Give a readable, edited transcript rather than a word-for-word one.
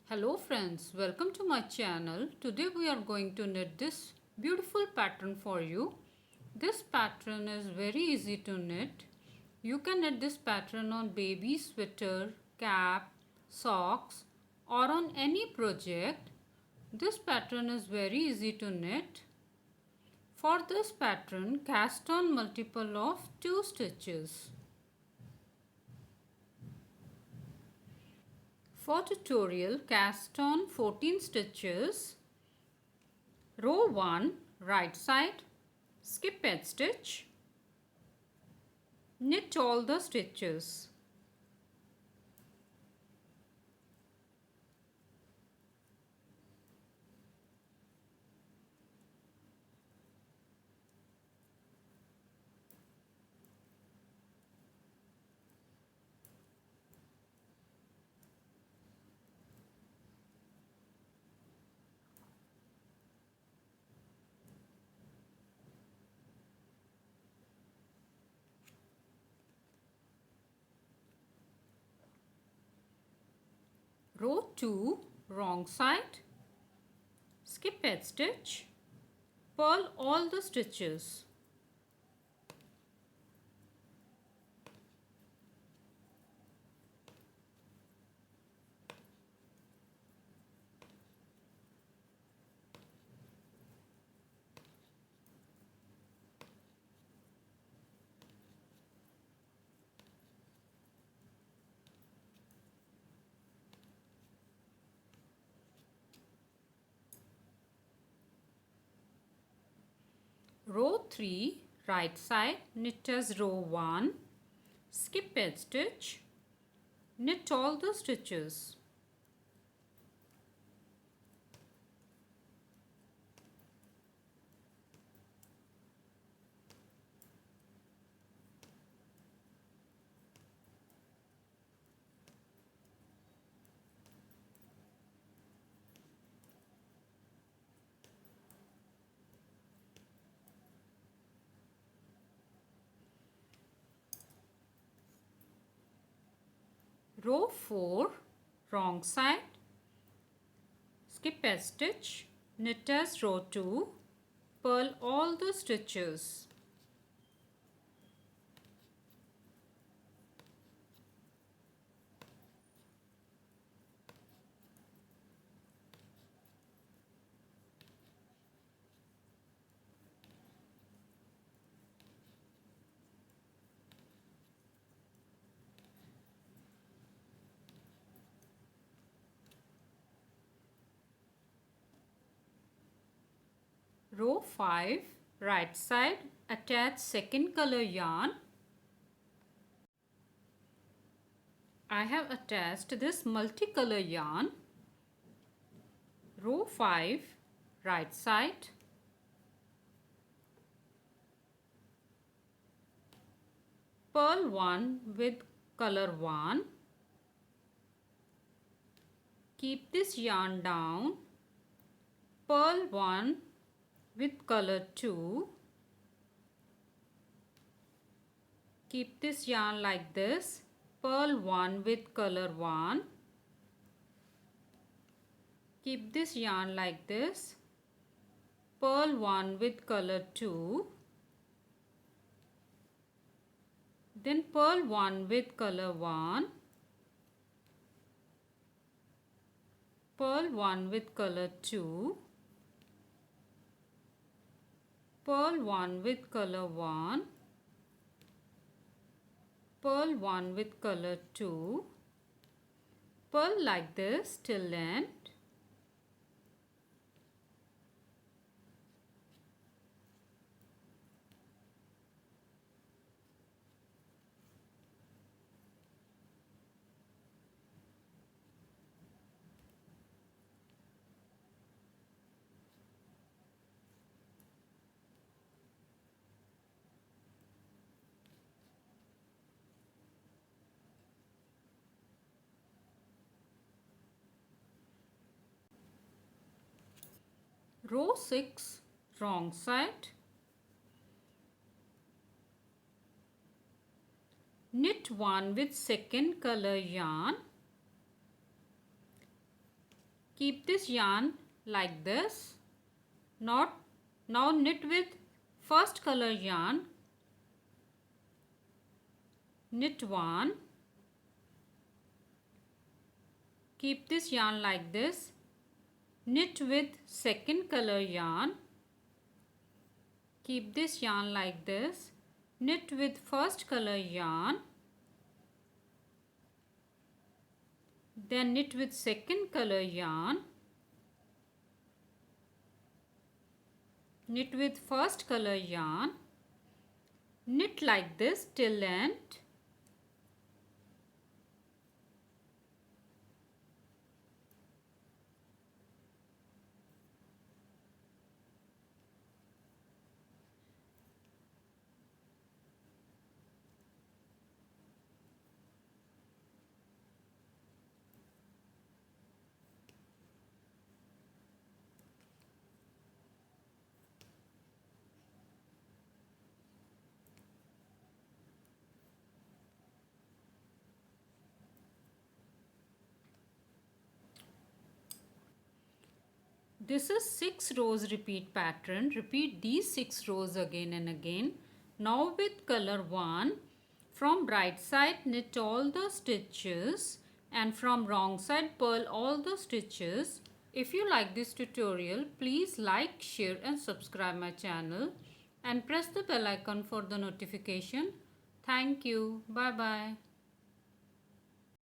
Hello friends, welcome to my channel. Today we are going to knit this beautiful pattern for you. This pattern is very easy to knit. You can knit this pattern on baby sweater, cap, socks or on any project. This pattern is very easy to knit. For this pattern, cast on multiple of 2 stitches. For tutorial, cast on 14 stitches, row 1, right side, skip edge stitch, knit all the stitches. Row 2, wrong side, skip edge stitch, purl all the stitches. Row 3, right side, knit as row 1, skip edge stitch, knit all the stitches. Row 4, wrong side, skip edge stitch, knit as row 2, purl all the stitches. Row 5, right side, attach second color yarn. I have attached this multicolor yarn. Row 5, right side, purl 1 with color 1. Keep this yarn down, purl 1 with color 2. Keep this yarn like this, purl 1 with color 1. Keep this yarn like this, purl 1 with color 2. Then purl 1 with color 1. Purl 1 with color 2. Purl 1 with color 1, purl 1 with color 2, purl like this till end. Row 6, wrong side, knit 1 with second color yarn, Keep this yarn like this. Now knit with first color yarn. Knit 1. Keep this yarn like this. Knit with second color yarn. Keep this yarn like this. Knit with first color yarn. Then knit with second color yarn. Knit with first color yarn. Knit like this till end. This is 6 rows repeat pattern. Repeat these 6 rows again and again. Now with color 1, from right side knit all the stitches and from wrong side purl all the stitches. If you like this tutorial, please like, share and subscribe my channel and press the bell icon for the notification. Thank you. Bye bye.